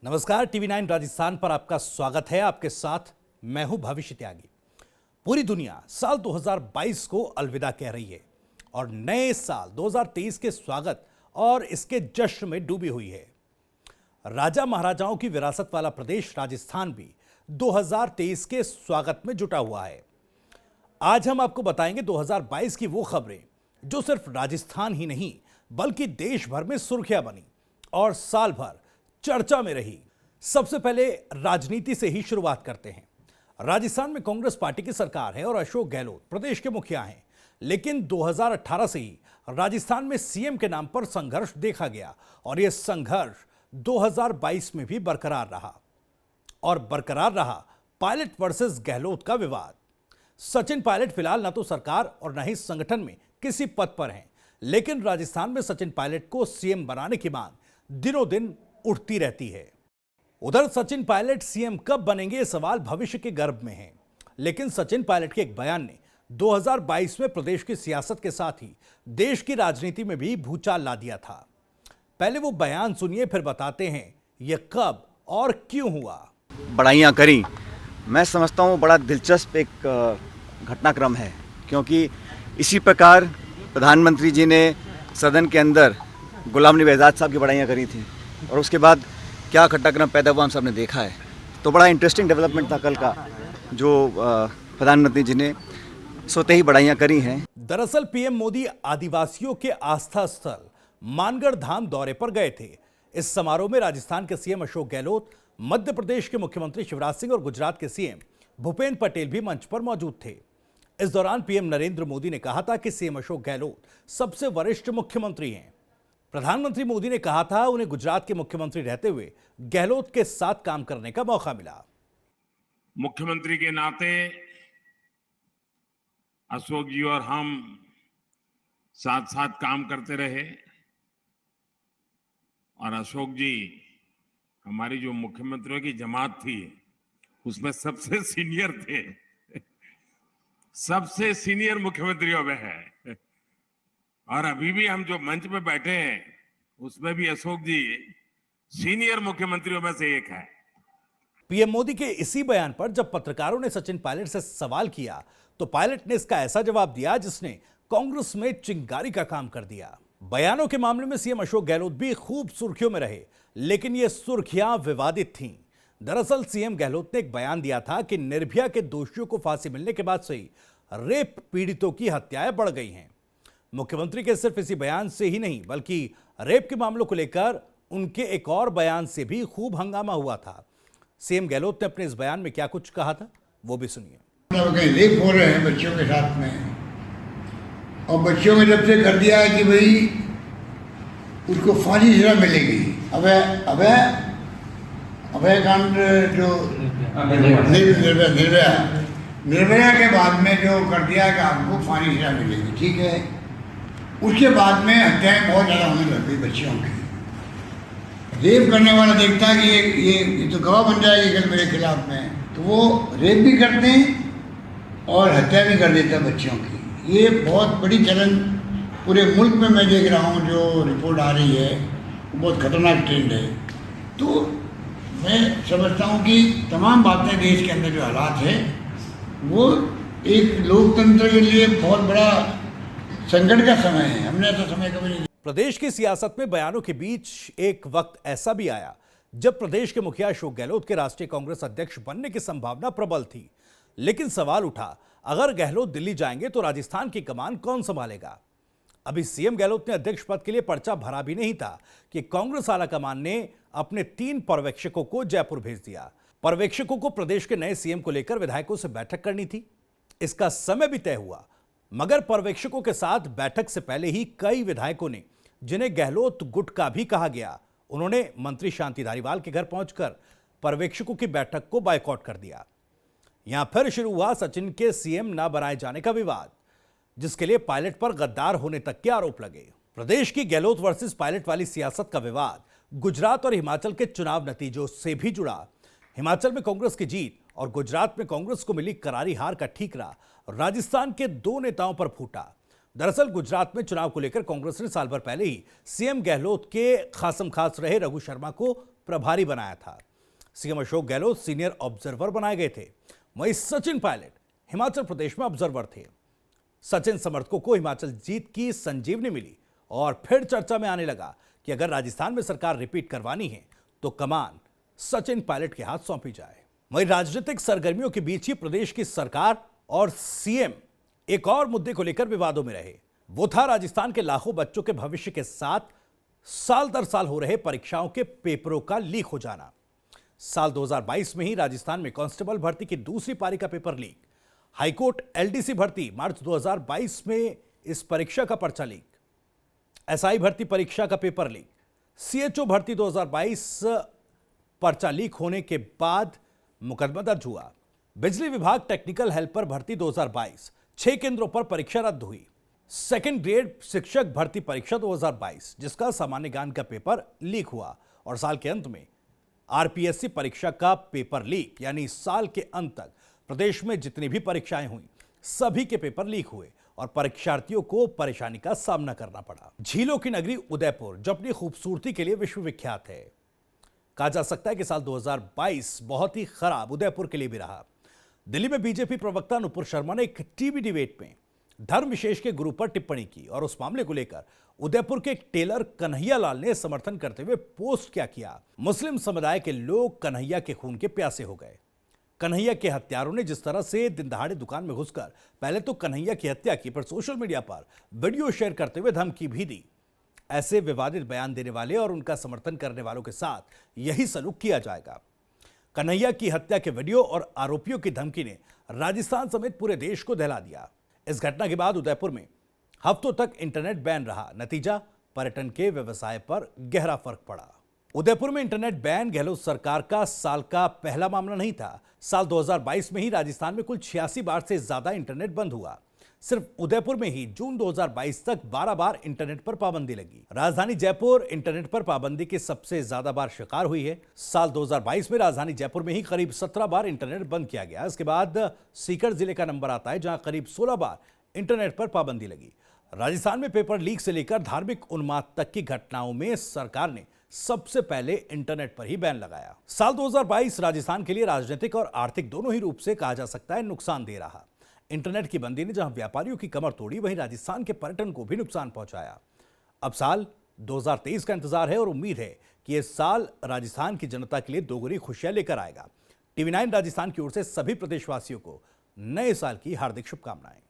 नमस्कार, टीवी9 राजस्थान पर आपका स्वागत है। आपके साथ मैं हूं भविष्य त्यागी। पूरी दुनिया साल 2022 को अलविदा कह रही है और नए साल 2023 के स्वागत और इसके जश्न में डूबी हुई है। राजा महाराजाओं की विरासत वाला प्रदेश राजस्थान भी 2023 के स्वागत में जुटा हुआ है। आज हम आपको बताएंगे 2022 की वो खबरें जो सिर्फ राजस्थान ही नहीं बल्कि देश भर में सुर्खियां बनी और साल भर चर्चा में रही। सबसे पहले राजनीति से ही शुरुआत करते हैं। राजस्थान में कांग्रेस पार्टी की सरकार है और अशोक गहलोत प्रदेश के मुखिया हैं, लेकिन 2018 से ही राजस्थान में सीएम के नाम पर संघर्ष देखा गया और यह संघर्ष 2022 में भी बरकरार रहा और बरकरार रहा पायलट वर्सेस गहलोत का विवाद। सचिन पायलट फिलहाल न तो सरकार और न ही संगठन में किसी पद पर हैं, लेकिन राजस्थान में सचिन पायलट को सीएम बनाने की मांग दिनों दिन उठती रहती है। उधर सचिन पायलट सीएम कब बनेंगे ये सवाल भविष्य के गर्भ में है, लेकिन सचिन पायलट के एक बयान ने 2022 में प्रदेश की सियासत के साथ ही देश की राजनीति में भी भूचाल ला दिया था। पहले वो बयान सुनिए, फिर बताते हैं ये कब और क्यों हुआ। बढ़ाइयाँ करी, मैं समझता हूँ बड़ा दिलचस्प एक घटनाक्रम है, क्योंकि इसी प्रकार प्रधानमंत्री जी ने सदन के अंदर गुलाम नबी आज़ाद साहब की बढ़ाइयाँ करी थी और उसके बाद क्या घटनाक्रम पैदा हुआ हम सब ने देखा है। तो बड़ा इंटरेस्टिंग डेवलपमेंट था कल का, जो प्रधानमंत्री जी ने स्वतः ही बढ़ाइयाँ करी हैं। दरअसल पीएम मोदी आदिवासियों के आस्था स्थल मानगढ़ धाम दौरे पर गए थे। इस समारोह में राजस्थान के सीएम अशोक गहलोत, मध्य प्रदेश के मुख्यमंत्री शिवराज सिंह और गुजरात के सीएम भूपेंद्र पटेल भी मंच पर मौजूद थे। इस दौरान पीएम नरेंद्र मोदी ने कहा था कि सीएम अशोक गहलोत सबसे वरिष्ठ मुख्यमंत्री हैं। प्रधानमंत्री मोदी ने कहा था उन्हें गुजरात के मुख्यमंत्री रहते हुए गहलोत के साथ काम करने का मौका मिला। मुख्यमंत्री के नाते अशोक जी और हम साथ साथ काम करते रहे और अशोक जी हमारी जो मुख्यमंत्रियों की जमात थी उसमें सबसे सीनियर थे, सबसे सीनियर मुख्यमंत्रियों में है। और अभी भी हम जो मंच में बैठे हैं उसमें भी अशोक जी सीनियर मुख्यमंत्रियों में से एक है। पीएम मोदी के इसी बयान पर जब पत्रकारों ने सचिन पायलट से सवाल किया तो पायलट ने इसका ऐसा जवाब दिया जिसने कांग्रेस में चिंगारी का काम कर दिया। बयानों के मामले में सीएम अशोक गहलोत भी खूब सुर्खियों में रहे, लेकिन ये सुर्खियां विवादित थीं। दरअसल सीएम गहलोत ने एक बयान दिया था कि निर्भया के दोषियों को फांसी मिलने के बाद से ही रेप पीड़ितों की हत्याएं बढ़ गई हैं। मुख्यमंत्री के सिर्फ इसी बयान से ही नहीं बल्कि रेप के मामलों को लेकर उनके एक और बयान से भी खूब हंगामा हुआ था। सीएम गहलोत ने अपने इस बयान में क्या कुछ कहा था वो भी सुनिए। रेप हो रहे हैं बच्चों के साथ में, और बच्चों में जब से कर दिया है कि भाई उसको फांसी सजा मिलेगी। अभय कांड जो निर्भया के बाद में जो कर दिया है कि आपको फांसी सजा मिलेगी, ठीक है। उसके बाद में हत्याएं बहुत ज़्यादा होने लग गई बच्चियों की। रेप करने वाला देखता है कि ये तो गवाह बन जाएगी कल मेरे खिलाफ में, तो वो रेप भी करते हैं और हत्या भी कर देता है बच्चियों की। ये बहुत बड़ी चलन पूरे मुल्क में मैं देख रहा हूँ, जो रिपोर्ट आ रही है वो बहुत खतरनाक ट्रेंड है। तो मैं समझता हूँ कि तमाम बातें देश के अंदर जो हालात है वो एक लोकतंत्र के लिए बहुत बड़ा संकट का समय है। हमने ऐसा समय कभी नहीं। प्रदेश की सियासत में बयानों के बीच एक वक्त ऐसा भी आया जब प्रदेश के मुखिया अशोक गहलोत के राष्ट्रीय कांग्रेस अध्यक्ष बनने की संभावना प्रबल थी, लेकिन सवाल उठा अगर गहलोत दिल्ली जाएंगे तो राजस्थान की कमान कौन संभालेगा। अभी सीएम गहलोत ने अध्यक्ष पद के लिए पर्चा भरा भी नहीं था कि कांग्रेस आला कमान ने अपने 3 पर्यवेक्षकों को जयपुर भेज दिया। पर्यवेक्षकों को प्रदेश के नए सीएम को लेकर विधायकों से बैठक करनी थी। इसका समय भी तय हुआ, मगर पर्यवेक्षकों के साथ बैठक से पहले ही कई विधायकों ने, जिन्हें गहलोत गुट का भी कहा गया, उन्होंने मंत्री शांति धारीवाल के घर पहुंचकर पर्यवेक्षकों की बैठक को बायकॉट कर दिया। यहां फिर शुरू हुआ सचिन के सीएम न बनाए जाने का विवाद, जिसके लिए पायलट पर गद्दार होने तक के आरोप लगे। प्रदेश की गहलोत वर्सेस पायलट वाली सियासत का विवाद गुजरात और हिमाचल के चुनाव नतीजों से भी जुड़ा। हिमाचल में कांग्रेस की जीत और गुजरात में कांग्रेस को मिली करारी हार का ठीकरा राजस्थान के 2 नेताओं पर फूटा। दरअसल गुजरात में चुनाव को लेकर कांग्रेस ने साल भर पहले ही सीएम गहलोत के खासम खास रहे रघु शर्मा को प्रभारी बनाया था। CM Ashok Gehlot senior observer बनाए गए थे। वहीं सचिन पायलट हिमाचल प्रदेश में ऑब्जर्वर थे। सचिन समर्थकों को हिमाचल जीत की संजीवनी मिली और फिर चर्चा में आने लगा कि अगर राजस्थान में सरकार रिपीट करवानी है तो कमान सचिन पायलट के हाथ सौंपी जाए। वहीं राजनीतिक सरगर्मियों के बीच ही प्रदेश की सरकार और सीएम एक और मुद्दे को लेकर विवादों में रहे। वो था राजस्थान के लाखों बच्चों के भविष्य के साथ साल दर साल हो रहे परीक्षाओं के पेपरों का लीक हो जाना। साल 2022 में ही राजस्थान में कांस्टेबल भर्ती की दूसरी पारी का पेपर लीक, हाईकोर्ट एलडीसी भर्ती मार्च 2022 में इस परीक्षा का पर्चा लीक, एसआई भर्ती परीक्षा का पेपर लीक, सीएचओ भर्ती 2022 पर्चा लीक होने के बाद मुकदमा दर्ज हुआ। बिजली विभाग टेक्निकल हेल्पर भर्ती 2022 6 केंद्रों पर परीक्षा रद्द हुई। सेकंड ग्रेड शिक्षक भर्ती परीक्षा 2022 जिसका सामान्य ज्ञान का पेपर लीक हुआ और साल के अंत में आरपीएससी परीक्षा का पेपर लीक, यानी साल के अंत तक प्रदेश में जितनी भी परीक्षाएं हुई सभी के पेपर लीक हुए और परीक्षार्थियों को परेशानी का सामना करना पड़ा। झीलों की नगरी उदयपुर जो अपनी खूबसूरती के लिए विश्वविख्यात है, कहा जा सकता है कि साल 2022 बहुत ही खराब उदयपुर के लिए भी रहा। दिल्ली में बीजेपी प्रवक्ता नुपुर शर्मा ने एक टीवी डिबेट में धर्म विशेष के गुरु पर टिप्पणी की और उस मामले को लेकर उदयपुर के एक टेलर कन्हैया लाल ने समर्थन करते हुए पोस्ट क्या किया। मुस्लिम समुदाय के लोग कन्हैया के खून के प्यासे हो गए। कन्हैया के हत्यारों ने जिस तरह से दिन दहाड़े दुकान में घुसकर पहले तो कन्हैया की हत्या की, पर सोशल मीडिया पर वीडियो शेयर करते हुए धमकी भी दी। ऐसे विवादित बयान देने वाले और उनका समर्थन करने वालों के साथ यही सलूक किया जाएगा। कन्हैया की हत्या के वीडियो और आरोपियों की धमकी ने राजस्थान समेत पूरे देश को दहला दिया। इस घटना के बाद उदयपुर में हफ्तों तक इंटरनेट बैन रहा। नतीजा, पर्यटन के व्यवसाय पर गहरा फर्क पड़ा। उदयपुर में इंटरनेट बैन गहलोत सरकार का साल का पहला मामला नहीं था। साल 2022 में ही राजस्थान में कुल 86 बार से ज्यादा इंटरनेट बंद हुआ। सिर्फ उदयपुर में ही जून 2022 तक 12 बार इंटरनेट पर पाबंदी लगी। राजधानी जयपुर इंटरनेट पर पाबंदी के सबसे ज्यादा बार शिकार हुई है। साल 2022 में राजधानी जयपुर में ही करीब 17 बार इंटरनेट बंद किया गया। इसके बाद सीकर जिले का नंबर आता है, जहां करीब 16 बार इंटरनेट पर पाबंदी लगी। राजस्थान में पेपर लीक से लेकर धार्मिक उन्माद तक की घटनाओं में सरकार ने सबसे पहले इंटरनेट पर ही बैन लगाया। साल 2022 राजस्थान के लिए राजनीतिक और आर्थिक दोनों ही रूप से कहा जा सकता है नुकसानदेह रहा। इंटरनेट की बंदी ने जहां व्यापारियों की कमर तोड़ी, वहीं राजस्थान के पर्यटन को भी नुकसान पहुंचाया। अब साल 2023 का इंतजार है और उम्मीद है कि यह साल राजस्थान की जनता के लिए दोगुनी खुशियां लेकर आएगा। टीवी 9 राजस्थान की ओर से सभी प्रदेशवासियों को नए साल की हार्दिक शुभकामनाएं।